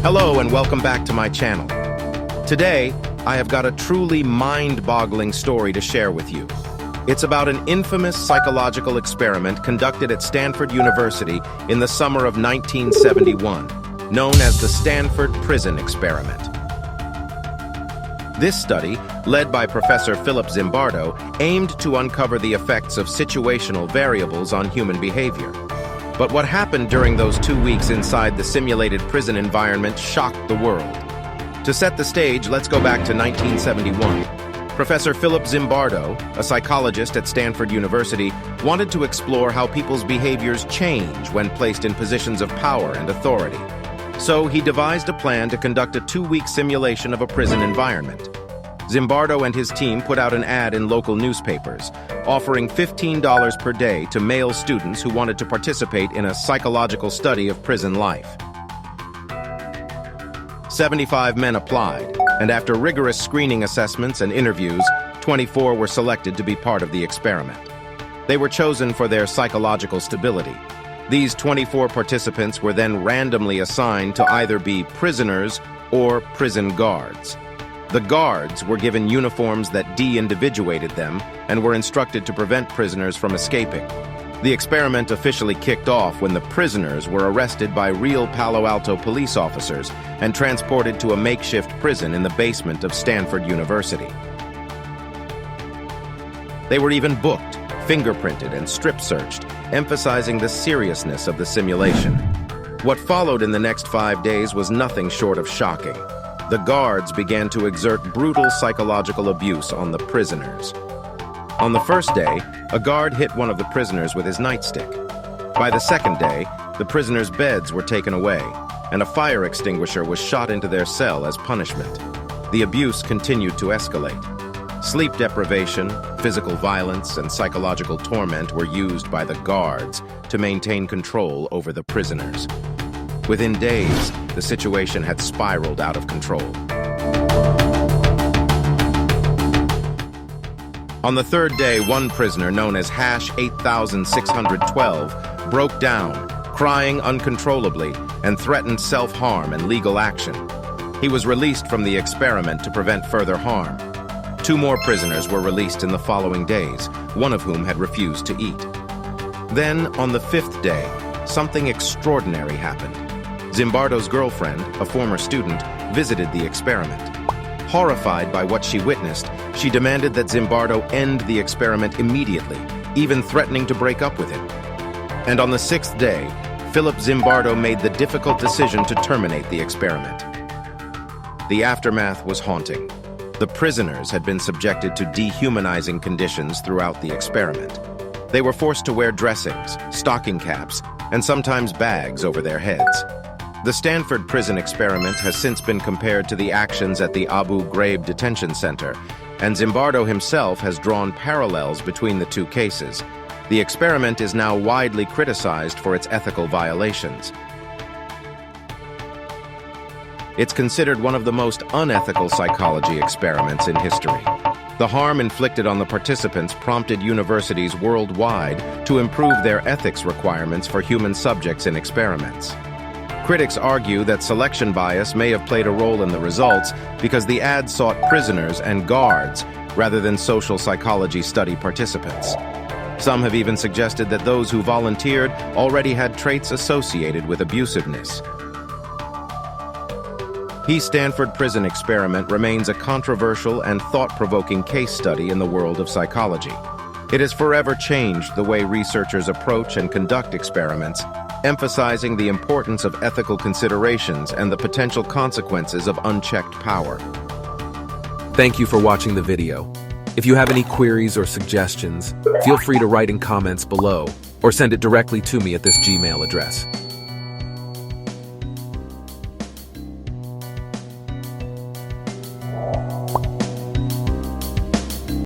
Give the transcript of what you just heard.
Hello and welcome back to my channel. Today, I have got a truly mind-boggling story to share with you. It's about an infamous psychological experiment conducted at Stanford University in the summer of 1971, known as the Stanford Prison Experiment. This study, led by Professor Philip Zimbardo, aimed to uncover the effects of situational variables on human behavior. But what happened during those 2 weeks inside the simulated prison environment shocked the world. To set the stage, let's go back to 1971. Professor Philip Zimbardo, a psychologist at Stanford University, wanted to explore how people's behaviors change when placed in positions of power and authority. So he devised a plan to conduct a 2-week simulation of a prison environment. Zimbardo and his team put out an ad in local newspapers, offering $15 per day to male students who wanted to participate in a psychological study of prison life. 75 men applied, and after rigorous screening assessments and interviews, 24 were selected to be part of the experiment. They were chosen for their psychological stability. These 24 participants were then randomly assigned to either be prisoners or prison guards. The guards were given uniforms that de-individuated them and were instructed to prevent prisoners from escaping. The experiment officially kicked off when the prisoners were arrested by real Palo Alto police officers and transported to a makeshift prison in the basement of Stanford University. They were even booked, fingerprinted, and strip-searched, emphasizing the seriousness of the simulation. What followed in the next 5 days was nothing short of shocking. The guards began to exert brutal psychological abuse on the prisoners. On the first day, a guard hit one of the prisoners with his nightstick. By the second day, the prisoners' beds were taken away, and a fire extinguisher was shot into their cell as punishment. The abuse continued to escalate. Sleep deprivation, physical violence, and psychological torment were used by the guards to maintain control over the prisoners. Within days, the situation had spiraled out of control. On the third day, one prisoner, known as #8612, broke down, crying uncontrollably, and threatened self-harm and legal action. He was released from the experiment to prevent further harm. 2 more prisoners were released in the following days, one of whom had refused to eat. Then, on the 5th day, something extraordinary happened. Zimbardo's girlfriend, a former student, visited the experiment. Horrified by what she witnessed, she demanded that Zimbardo end the experiment immediately, even threatening to break up with him. And on the 6th day, Philip Zimbardo made the difficult decision to terminate the experiment. The aftermath was haunting. The prisoners had been subjected to dehumanizing conditions throughout the experiment. They were forced to wear dressings, stocking caps, and sometimes bags over their heads. The Stanford Prison Experiment has since been compared to the actions at the Abu Ghraib detention center, and Zimbardo himself has drawn parallels between the 2 cases. The experiment is now widely criticized for its ethical violations. It's considered one of the most unethical psychology experiments in history. The harm inflicted on the participants prompted universities worldwide to improve their ethics requirements for human subjects in experiments. Critics argue that selection bias may have played a role in the results because the ad sought prisoners and guards rather than social psychology study participants. Some have even suggested that those who volunteered already had traits associated with abusiveness. The Stanford Prison Experiment remains a controversial and thought-provoking case study in the world of psychology. It has forever changed the way researchers approach and conduct experiments, emphasizing the importance of ethical considerations and the potential consequences of unchecked power. Thank you for watching the video. If you have any queries or suggestions, feel free to write in comments below or send it directly to me at this Gmail address.